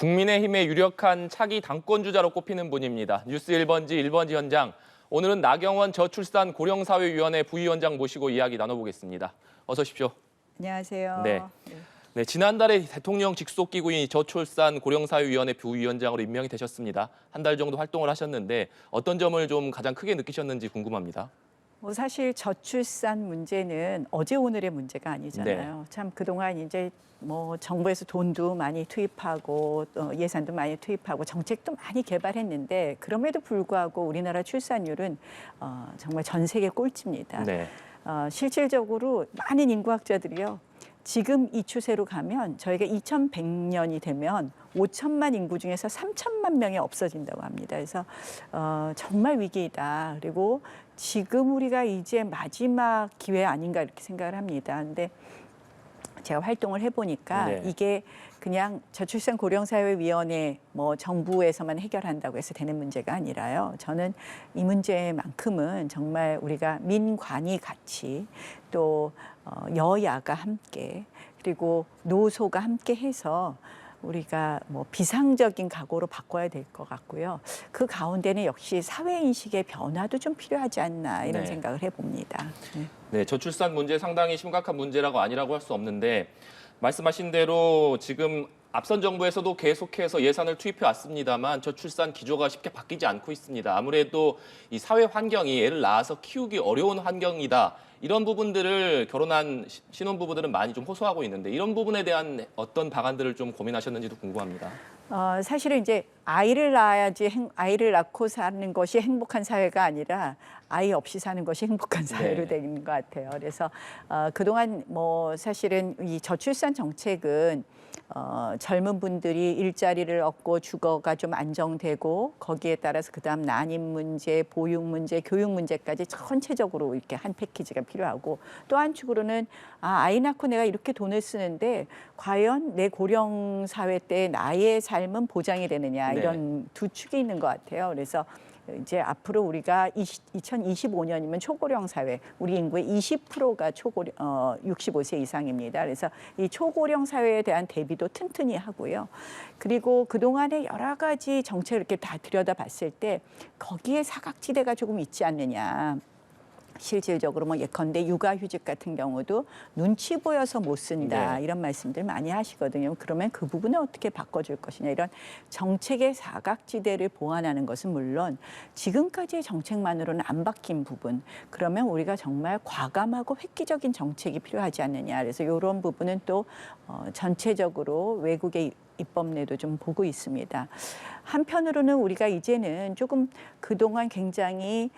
국민의힘의 유력한 차기 당권주자로 꼽히는 분입니다. 뉴스 1번지 1번지 현장. 오늘은 나경원 저출산 고령사회위원회 부위원장 모시고 이야기 나눠보겠습니다. 어서 오십시오. 안녕하세요. 네, 지난달에 대통령 직속 기구인 저출산 고령사회위원회 부위원장으로 임명이 되셨습니다. 한 달 정도 활동을 하셨는데 어떤 점을 좀 가장 크게 느끼셨는지 궁금합니다. 사실 저출산 문제는 어제 오늘의 문제가 아니잖아요. 참 그동안 이제 정부에서 돈도 많이 투입하고 예산도 많이 투입하고 정책도 많이 개발했는데 그럼에도 불구하고 우리나라 출산율은 정말 전 세계 꼴찌입니다. 실질적으로 많은 인구학자들이요. 지금 이 추세로 가면 저희가 2100년이 되면 5천만 인구 중에서 3천만 명이 없어진다고 합니다. 그래서 정말 위기이다. 그리고 지금 우리가 이제 마지막 기회 아닌가 이렇게 생각을 합니다. 근데 제가 활동을 해보니까 이게 그냥 저출산 고령사회위원회 정부에서만 해결한다고 해서 되는 문제가 아니라요. 저는 이 문제만큼은 정말 우리가 민관이 같이 또 여야가 함께 그리고 노소가 함께 해서 우리가 비상적인 각오로 바꿔야 될 것 같고요. 그 가운데는 역시 사회인식의 변화도 좀 필요하지 않나 이런 생각을 해봅니다. 네, 저출산 문제 상당히 심각한 문제라고 아니라고 할 수 없는데 말씀하신 대로 지금 앞선 정부에서도 계속해서 예산을 투입해 왔습니다만 저출산 기조가 쉽게 바뀌지 않고 있습니다. 아무래도 이 사회 환경이 애를 낳아서 키우기 어려운 환경이다. 이런 부분들을 결혼한 신혼부부들은 많이 좀 호소하고 있는데 이런 부분에 대한 어떤 방안들을 좀 고민하셨는지도 궁금합니다. 사실은 이제 아이를 낳고 사는 것이 행복한 사회가 아니라 아이 없이 사는 것이 행복한 사회로 되는 것 같아요. 그래서 그동안 사실은 이 저출산 정책은 젊은 분들이 일자리를 얻고 주거가 좀 안정되고 거기에 따라서 그다음 난임 문제, 보육 문제, 교육 문제까지 전체적으로 이렇게 한 패키지가 필요하고 또 한 축으로는 아이 낳고 내가 이렇게 돈을 쓰는데 과연 내 고령 사회 때 나의 삶은 보장이 되느냐 이런 두 축이 있는 것 같아요. 그래서 이제 앞으로 우리가 2025년이면 초고령 사회, 우리 인구의 20%가 65세 이상입니다. 그래서 이 초고령 사회에 대한 대비도 튼튼히 하고요. 그리고 그동안의 여러 가지 정책을 이렇게 다 들여다봤을 때 거기에 사각지대가 조금 있지 않느냐. 실질적으로 예컨대 육아휴직 같은 경우도 눈치 보여서 못 쓴다 이런 말씀들 많이 하시거든요. 그러면 그 부분을 어떻게 바꿔줄 것이냐 이런 정책의 사각지대를 보완하는 것은 물론 지금까지의 정책만으로는 안 바뀐 부분 그러면 우리가 정말 과감하고 획기적인 정책이 필요하지 않느냐. 그래서 이런 부분은 또 전체적으로 외국의 입법례도 좀 보고 있습니다. 한편으로는 우리가 이제는 조금 그동안 굉장히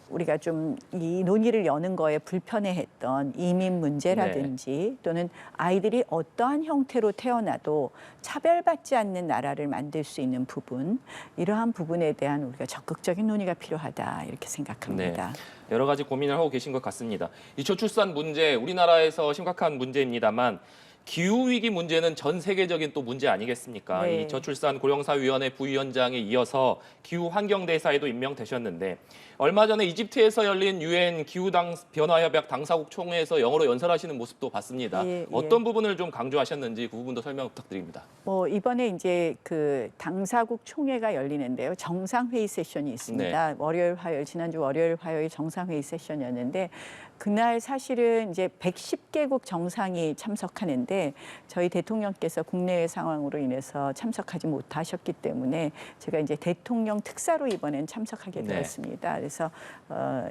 우리가 좀 이 논의를 여는 거에 불편해했던 이민 문제라든지 또는 아이들이 어떠한 형태로 태어나도 차별받지 않는 나라를 만들 수 있는 부분 이러한 부분에 대한 우리가 적극적인 논의가 필요하다 이렇게 생각합니다. 여러 가지 고민을 하고 계신 것 같습니다. 이 저출산 문제 우리나라에서 심각한 문제입니다만 기후위기 문제는 전 세계적인 또 문제 아니겠습니까? 이 저출산 고령사위원회 부위원장에 이어서 기후환경대사에도 임명되셨는데 얼마 전에 이집트에서 열린 유엔 기후변화협약 당사국 총회에서 영어로 연설하시는 모습도 봤습니다. 어떤 부분을 좀 강조하셨는지 그 부분도 설명 부탁드립니다. 이번에 이제 그 당사국 총회가 열리는데요. 정상회의 세션이 있습니다. 월요일, 화요일, 지난주 월요일, 화요일 정상회의 세션이었는데 그날 사실은 이제 110개국 정상이 참석하는데 저희 대통령께서 국내외 상황으로 인해서 참석하지 못하셨기 때문에 제가 이제 대통령 특사로 이번엔 참석하게 되었습니다. 그래서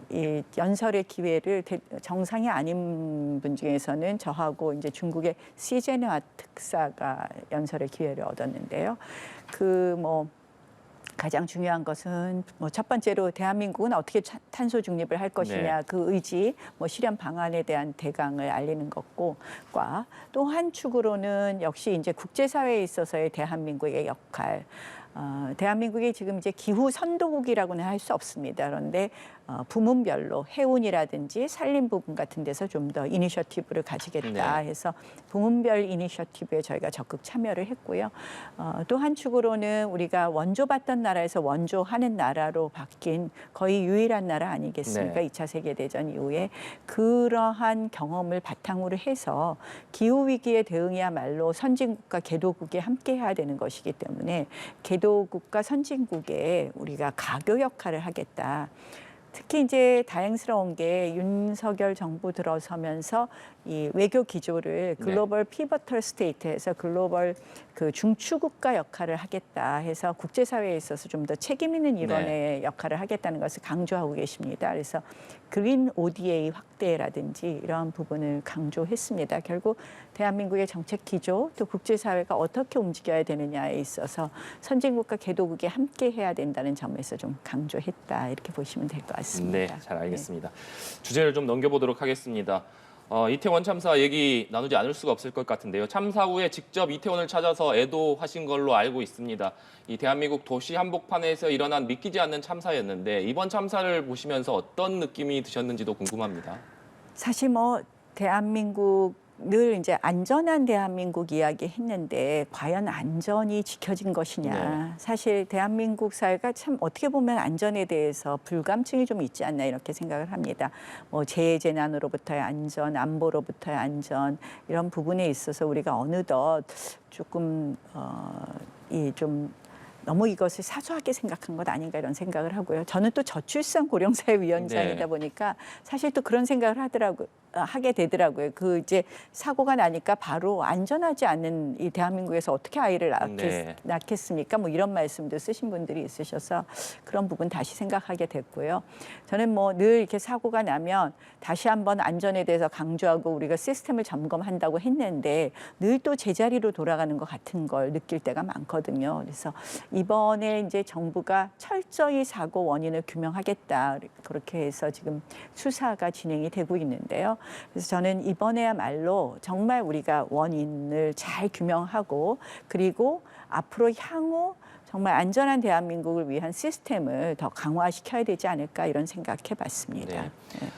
이 연설의 기회를 정상이 아닌 분 중에서는 저하고 이제 중국의 시제네와 특사가 연설의 기회를 얻었는데요. 가장 중요한 것은 첫 번째로 대한민국은 어떻게 탄소 중립을 할 것이냐 그 의지, 실현 방안에 대한 대강을 알리는 것과 또 한 축으로는 역시 이제 국제사회에 있어서의 대한민국의 역할. 대한민국이 지금 이제 기후 선도국이라고는 할 수 없습니다. 그런데 부문별로 해운이라든지 산림 부분 같은 데서 좀 더 이니셔티브를 가지겠다 해서 부문별 이니셔티브에 저희가 적극 참여를 했고요. 또 한 축으로는 우리가 원조받던 나라에서 원조하는 나라로 바뀐 거의 유일한 나라 아니겠습니까? 네. 2차 세계대전 이후에 그러한 경험을 바탕으로 해서 기후위기에 대응이야말로 선진국과 개도국이 함께 해야 되는 것이기 때문에 개도국과 선진국에 우리가 가교 역할을 하겠다. 특히 이제 다행스러운 게 윤석열 정부 들어서면서 이 외교 기조를 글로벌 피버털 스테이트에서 글로벌 그 중추국가 역할을 하겠다 해서 국제사회에 있어서 좀 더 책임 있는 일원의 역할을 하겠다는 것을 강조하고 계십니다. 그래서 그린 ODA 확대라든지 이런 부분을 강조했습니다. 결국 대한민국의 정책 기조 또 국제사회가 어떻게 움직여야 되느냐에 있어서 선진국과 개도국이 함께 해야 된다는 점에서 좀 강조했다 이렇게 보시면 될 것 같습니다. 네, 잘 알겠습니다. 주제를 좀 넘겨보도록 하겠습니다. 이태원 참사 얘기 나누지 않을 수가 없을 것 같은데요. 참사 후에 직접 이태원을 찾아서 애도하신 걸로 알고 있습니다. 이 대한민국 도시 한복판에서 일어난 믿기지 않는 참사였는데 이번 참사를 보시면서 어떤 느낌이 드셨는지도 궁금합니다. 사실 뭐 대한민국 늘 이제 안전한 대한민국 이야기 했는데 과연 안전이 지켜진 것이냐. 사실 대한민국 사회가 참 어떻게 보면 안전에 대해서 불감증이 좀 있지 않나 이렇게 생각을 합니다. 뭐 재해재난으로부터의 안전, 안보로부터의 안전 이런 부분에 있어서 우리가 어느덧 조금 좀 너무 이것을 사소하게 생각한 것 아닌가 이런 생각을 하고요. 저는 또 저출산 고령사회 위원장이다 보니까 사실 또 그런 생각을 하게 되더라고요. 그 이제 사고가 나니까 바로 안전하지 않은 이 대한민국에서 어떻게 아이를 낳겠습니까? 뭐 이런 말씀도 쓰신 분들이 있으셔서 그런 부분 다시 생각하게 됐고요. 저는 뭐 늘 이렇게 사고가 나면 다시 한번 안전에 대해서 강조하고 우리가 시스템을 점검한다고 했는데 늘 또 제자리로 돌아가는 것 같은 걸 느낄 때가 많거든요. 그래서 이번에 이제 정부가 철저히 사고 원인을 규명하겠다 그렇게 해서 지금 수사가 진행이 되고 있는데요. 그래서 저는 이번에야말로 정말 우리가 원인을 잘 규명하고 그리고 앞으로 향후 정말 안전한 대한민국을 위한 시스템을 더 강화시켜야 되지 않을까 이런 생각해 봤습니다. 네.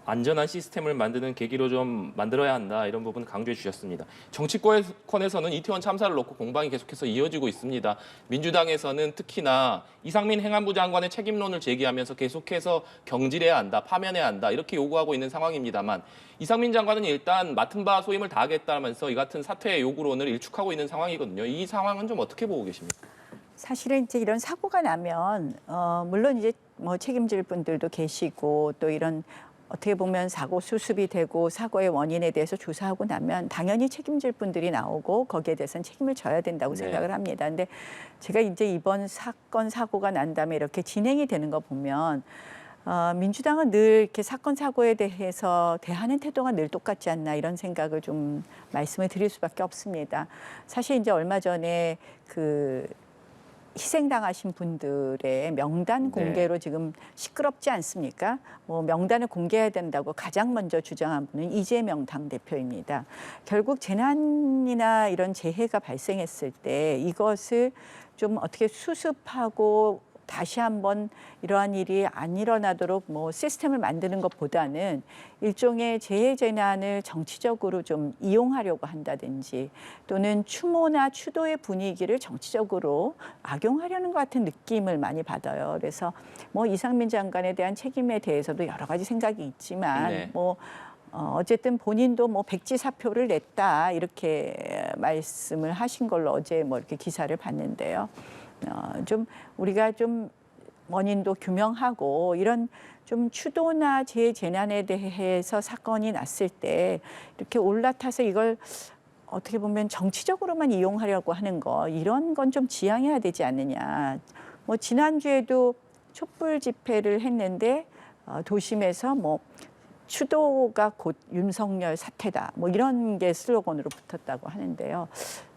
안전한 시스템을 만드는 계기로 좀 만들어야 한다 이런 부분 강조해 주셨습니다. 정치권에서는 이태원 참사를 놓고 공방이 계속해서 이어지고 있습니다. 민주당에서는 특히나 이상민 행안부 장관의 책임론을 제기하면서 계속해서 경질해야 한다, 파면해야 한다 이렇게 요구하고 있는 상황입니다만 이상민 장관은 일단 맡은 바 소임을 다하겠다면서 이 같은 사퇴의 요구론을 일축하고 있는 상황이거든요. 이 상황은 좀 어떻게 보고 계십니까? 사실은 이제 이런 사고가 나면 물론 이제 뭐 책임질 분들도 계시고 또 이런 어떻게 보면 사고 수습이 되고 사고의 원인에 대해서 조사하고 나면 당연히 책임질 분들이 나오고 거기에 대해서는 책임을 져야 된다고 생각을 합니다. 근데 제가 이제 이번 사건 사고가 난 다음에 이렇게 진행이 되는 거 보면 민주당은 늘 이렇게 사건 사고에 대해서 대하는 태도가 늘 똑같지 않나 이런 생각을 좀 말씀을 드릴 수밖에 없습니다. 사실 이제 얼마 전에 그 희생당하신 분들의 명단 공개로 지금 시끄럽지 않습니까? 뭐 명단을 공개해야 된다고 가장 먼저 주장한 분은 이재명 당대표입니다. 결국 재난이나 이런 재해가 발생했을 때 이것을 좀 어떻게 수습하고 다시 한번 이러한 일이 안 일어나도록 뭐 시스템을 만드는 것보다는 일종의 재해 재난을 정치적으로 좀 이용하려고 한다든지 또는 추모나 추도의 분위기를 정치적으로 악용하려는 것 같은 느낌을 많이 받아요. 그래서 뭐 이상민 장관에 대한 책임에 대해서도 여러 가지 생각이 있지만 어쨌든 본인도 뭐 백지 사표를 냈다 이렇게 말씀을 하신 걸로 어제 뭐 이렇게 기사를 봤는데요. 좀 우리가 좀 원인도 규명하고 이런 좀 추도나 재난에 대해서 사건이 났을 때 이렇게 올라타서 이걸 어떻게 보면 정치적으로만 이용하려고 하는 거 이런 건 좀 지양해야 되지 않느냐. 뭐 지난주에도 촛불 집회를 했는데 도심에서 뭐 추도가 곧 윤석열 사태다. 뭐 이런 게 슬로건으로 붙었다고 하는데요.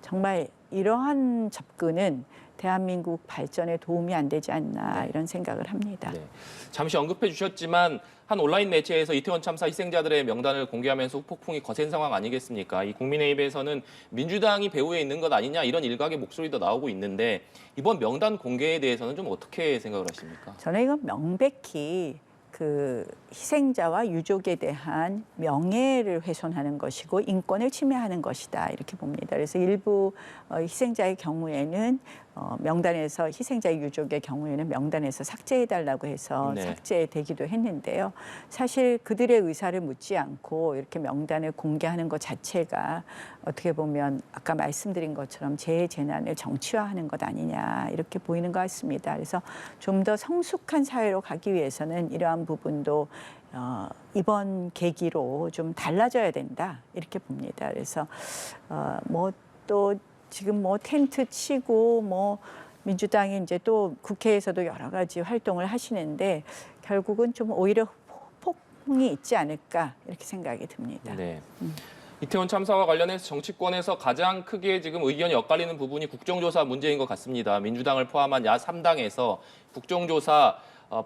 정말 이러한 접근은 대한민국 발전에 도움이 안 되지 않나 이런 생각을 합니다. 네. 잠시 언급해 주셨지만 한 온라인 매체에서 이태원 참사 희생자들의 명단을 공개하면서 후폭풍이 거센 상황 아니겠습니까? 이 국민의힘에서는 민주당이 배후에 있는 것 아니냐 이런 일각의 목소리도 나오고 있는데 이번 명단 공개에 대해서는 좀 어떻게 생각을 하십니까? 저는 이건 명백히 그 희생자와 유족에 대한 명예를 훼손하는 것이고 인권을 침해하는 것이다 이렇게 봅니다. 그래서 일부 희생자의 경우에는 명단에서 희생자의 유족의 경우에는 명단에서 삭제해달라고 해서 네. 삭제되기도 했는데요. 사실 그들의 의사를 묻지 않고 이렇게 명단을 공개하는 것 자체가 어떻게 보면 아까 말씀드린 것처럼 재난을 정치화하는 것 아니냐 이렇게 보이는 것 같습니다. 그래서 좀 더 성숙한 사회로 가기 위해서는 이러한 부분도 이번 계기로 좀 달라져야 된다 이렇게 봅니다. 그래서 뭐 또 지금 뭐 텐트 치고 뭐 민주당이 이제 또 국회에서도 여러 가지 활동을 하시는데 결국은 좀 오히려 폭풍이 있지 않을까 이렇게 생각이 듭니다. 네. 이태원 참사와 관련해서 정치권에서 가장 크게 지금 의견이 엇갈리는 부분이 국정조사 문제인 것 같습니다. 민주당을 포함한 야 3당에서 국정조사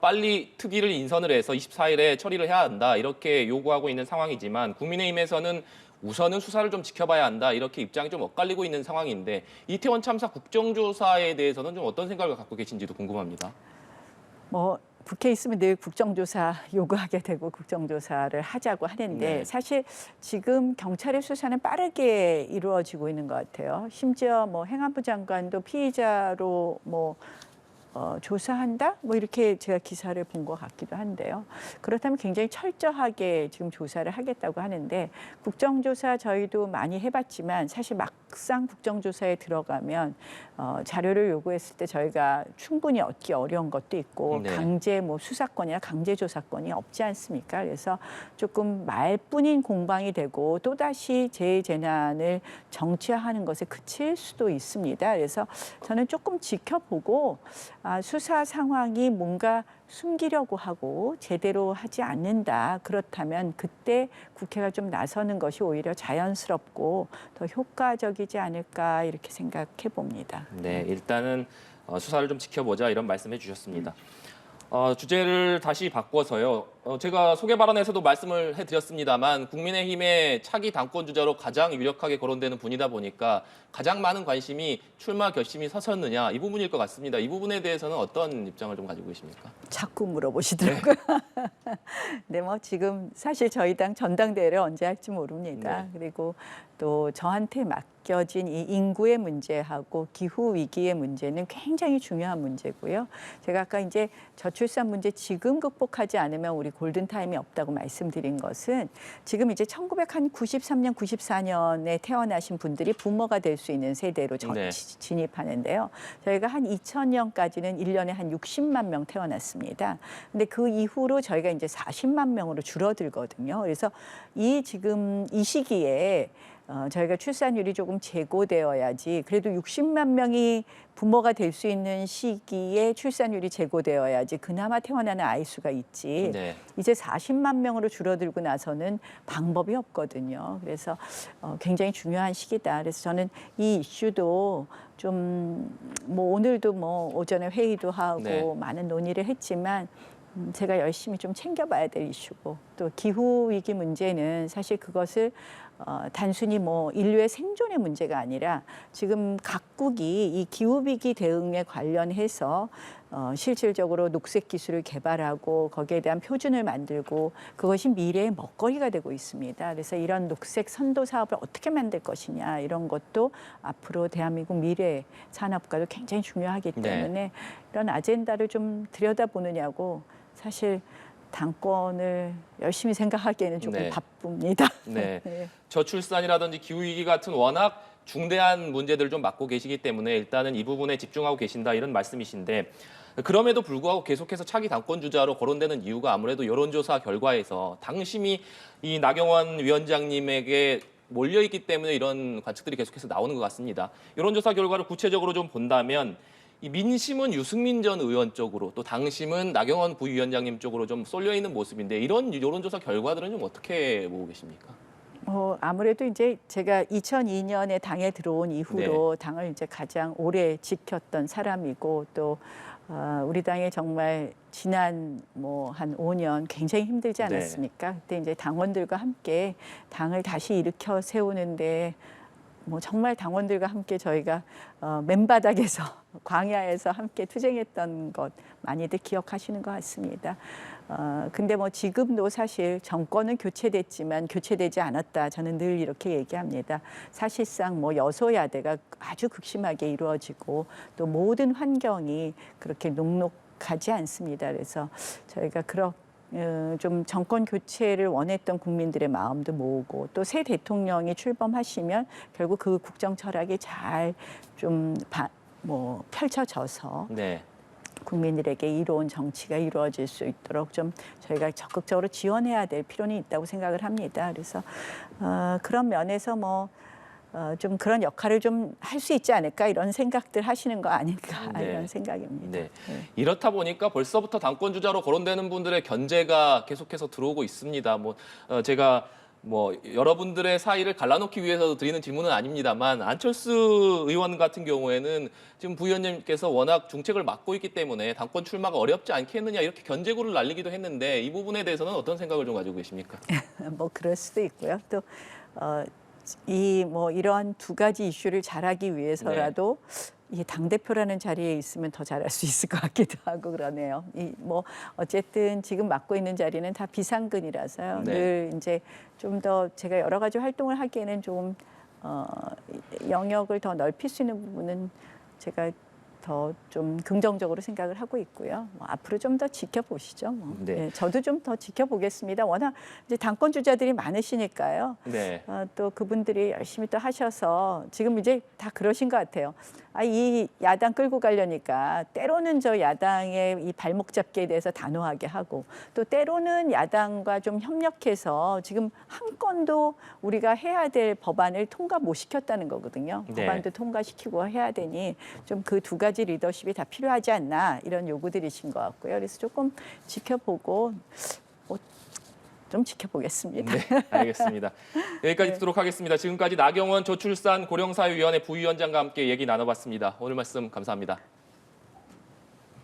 빨리 특위를 인선을 해서 24일에 처리를 해야 한다 이렇게 요구하고 있는 상황이지만 국민의힘에서는 우선은 수사를 좀 지켜봐야 한다 이렇게 입장이 좀 엇갈리고 있는 상황인데 이태원 참사 국정조사에 대해서는 좀 어떤 생각을 갖고 계신지도 궁금합니다. 뭐 국회에 있으면 늘 국정조사 요구하게 되고 국정조사를 하자고 하는데 네. 사실 지금 경찰의 수사는 빠르게 이루어지고 있는 것 같아요. 심지어 뭐 행안부 장관도 피의자로 뭐 조사한다? 뭐 이렇게 제가 기사를 본 것 같기도 한데요. 그렇다면 굉장히 철저하게 지금 조사를 하겠다고 하는데 국정조사 저희도 많이 해봤지만 사실 막상 국정조사에 들어가면 자료를 요구했을 때 저희가 충분히 얻기 어려운 것도 있고 네. 강제 뭐 수사권이나 강제 조사권이 없지 않습니까? 그래서 조금 말뿐인 공방이 되고 또다시 재난을 정치화하는 것에 그칠 수도 있습니다. 그래서 저는 조금 지켜보고 수사 상황이 뭔가 숨기려고 하고 제대로 하지 않는다. 그렇다면 그때 국회가 좀 나서는 것이 오히려 자연스럽고 더 효과적이지 않을까 이렇게 생각해 봅니다. 네, 일단은 수사를 좀 지켜보자 이런 말씀해 주셨습니다. 주제를 다시 바꿔서요. 제가 소개 발언에서도 말씀을 해드렸습니다만 국민의힘의 차기 당권 주자로 가장 유력하게 거론되는 분이다 보니까 가장 많은 관심이 출마 결심이 서섰느냐 이 부분일 것 같습니다. 이 부분에 대해서는 어떤 입장을 좀 가지고 계십니까? 자꾸 물어보시더라고요. 네, 뭐 지금 사실 저희 당 전당대회를 언제 할지 모릅니다. 네. 그리고 또 저한테 맡겨진 이 인구의 문제하고 기후 위기의 문제는 굉장히 중요한 문제고요. 제가 아까 이제 저출산 문제 지금 극복하지 않으면 우리 골든타임이 없다고 말씀드린 것은 지금 이제 1993년, 94년에 태어나신 분들이 부모가 될 수 있는 세대로 네. 진입하는데요. 저희가 한 2000년까지는 1년에 한 60만 명 태어났습니다. 근데 그 이후로 저희가 이제 40만 명으로 줄어들거든요. 그래서 지금 이 시기에 저희가 출산율이 조금 제고되어야지 그래도 60만 명이 부모가 될 수 있는 시기에 출산율이 제고되어야지 그나마 태어나는 아이 수가 있지. 네. 이제 40만 명으로 줄어들고 나서는 방법이 없거든요. 그래서 굉장히 중요한 시기다. 그래서 저는 이 이슈도 좀 뭐 오늘도 뭐 오전에 회의도 하고 네. 많은 논의를 했지만 제가 열심히 좀 챙겨봐야 될 이슈고 또 기후 위기 문제는 사실 그것을 단순히 뭐 인류의 생존의 문제가 아니라 지금 각국이 이 기후 위기 대응에 관련해서 실질적으로 녹색 기술을 개발하고 거기에 대한 표준을 만들고 그것이 미래의 먹거리가 되고 있습니다. 그래서 이런 녹색 선도 사업을 어떻게 만들 것이냐 이런 것도 앞으로 대한민국 미래 산업과도 굉장히 중요하기 때문에 네. 이런 아젠다를 좀 들여다보느냐고 사실 당권을 열심히 생각하기에는 조금 네. 바쁩니다. 네. 네. 저출산이라든지 기후위기 같은 워낙 중대한 문제들을 좀 맡고 계시기 때문에 일단은 이 부분에 집중하고 계신다 이런 말씀이신데 그럼에도 불구하고 계속해서 차기 당권 주자로 거론되는 이유가 아무래도 여론조사 결과에서 당심이 이 나경원 위원장님에게 몰려있기 때문에 이런 관측들이 계속해서 나오는 것 같습니다. 여론조사 결과를 구체적으로 좀 본다면 이 민심은 유승민 전 의원 쪽으로 또 당심은 나경원 부위원장님 쪽으로 좀 쏠려 있는 모습인데 이런 여론조사 결과들은 좀 어떻게 보고 계십니까? 아무래도 이제 제가 2002년에 당에 들어온 이후로 당을 이제 가장 오래 지켰던 사람이고 또 우리 당에 정말 지난 뭐 한 5년 굉장히 힘들지 않았습니까? 그때 이제 당원들과 함께 당을 다시 일으켜 세우는데 뭐 정말 당원들과 함께 저희가 맨바닥에서 광야에서 함께 투쟁했던 것 많이들 기억하시는 것 같습니다. 근데 뭐 지금도 사실 정권은 교체됐지만 교체되지 않았다. 저는 늘 이렇게 얘기합니다. 사실상 뭐 여소야대가 아주 극심하게 이루어지고 또 모든 환경이 그렇게 녹록하지 않습니다. 그래서 저희가 좀 정권 교체를 원했던 국민들의 마음도 모으고 또 새 대통령이 출범하시면 결국 그 국정 철학이 잘 좀 펼쳐져서 국민들에게 이로운 정치가 이루어질 수 있도록 좀 저희가 적극적으로 지원해야 될 필요는 있다고 생각을 합니다. 그래서 그런 면에서 좀 그런 역할을 좀 할 수 있지 않을까 이런 생각들 하시는 거 아닐까 이런 생각입니다. 이렇다 보니까 벌써부터 당권 주자로 거론되는 분들의 견제가 계속해서 들어오고 있습니다. 제가 여러분들의 사이를 갈라놓기 위해서 드리는 질문은 아닙니다만 안철수 의원 같은 경우에는 지금 부위원님께서 워낙 중책을 맡고 있기 때문에 당권 출마가 어렵지 않겠느냐 이렇게 견제구를 날리기도 했는데 이 부분에 대해서는 어떤 생각을 좀 가지고 계십니까? 그럴 수도 있고요. 또 이러한 두 가지 이슈를 잘하기 위해서라도 이 당대표라는 자리에 있으면 더 잘할 수 있을 것 같기도 하고 그러네요. 어쨌든 지금 맡고 있는 자리는 다 비상근이라서요. 늘 이제 좀 더 제가 여러 가지 활동을 하기에는 좀 영역을 더 넓힐 수 있는 부분은 제가 더 좀 긍정적으로 생각을 하고 있고요. 앞으로 좀 더 지켜보시죠. 저도 좀 더 지켜보겠습니다. 워낙 이제 당권 주자들이 많으시니까요. 또 그분들이 열심히 또 하셔서 지금 이제 다 그러신 것 같아요. 이 야당 끌고 가려니까 때로는 저 야당의 이 발목 잡기에 대해서 단호하게 하고 또 때로는 야당과 좀 협력해서 지금 한 건도 우리가 해야 될 법안을 통과 못 시켰다는 거거든요. 법안도 통과시키고 해야 되니 좀 그 두 가지 리더십이 다 필요하지 않나 이런 요구들이신 것 같고요. 그래서 조금 지켜보고 좀 지켜보겠습니다. 알겠습니다. 여기까지 듣도록 하겠습니다. 지금까지 나경원 저출산 고령사회위원회 부위원장과 함께 얘기 나눠봤습니다. 오늘 말씀 감사합니다.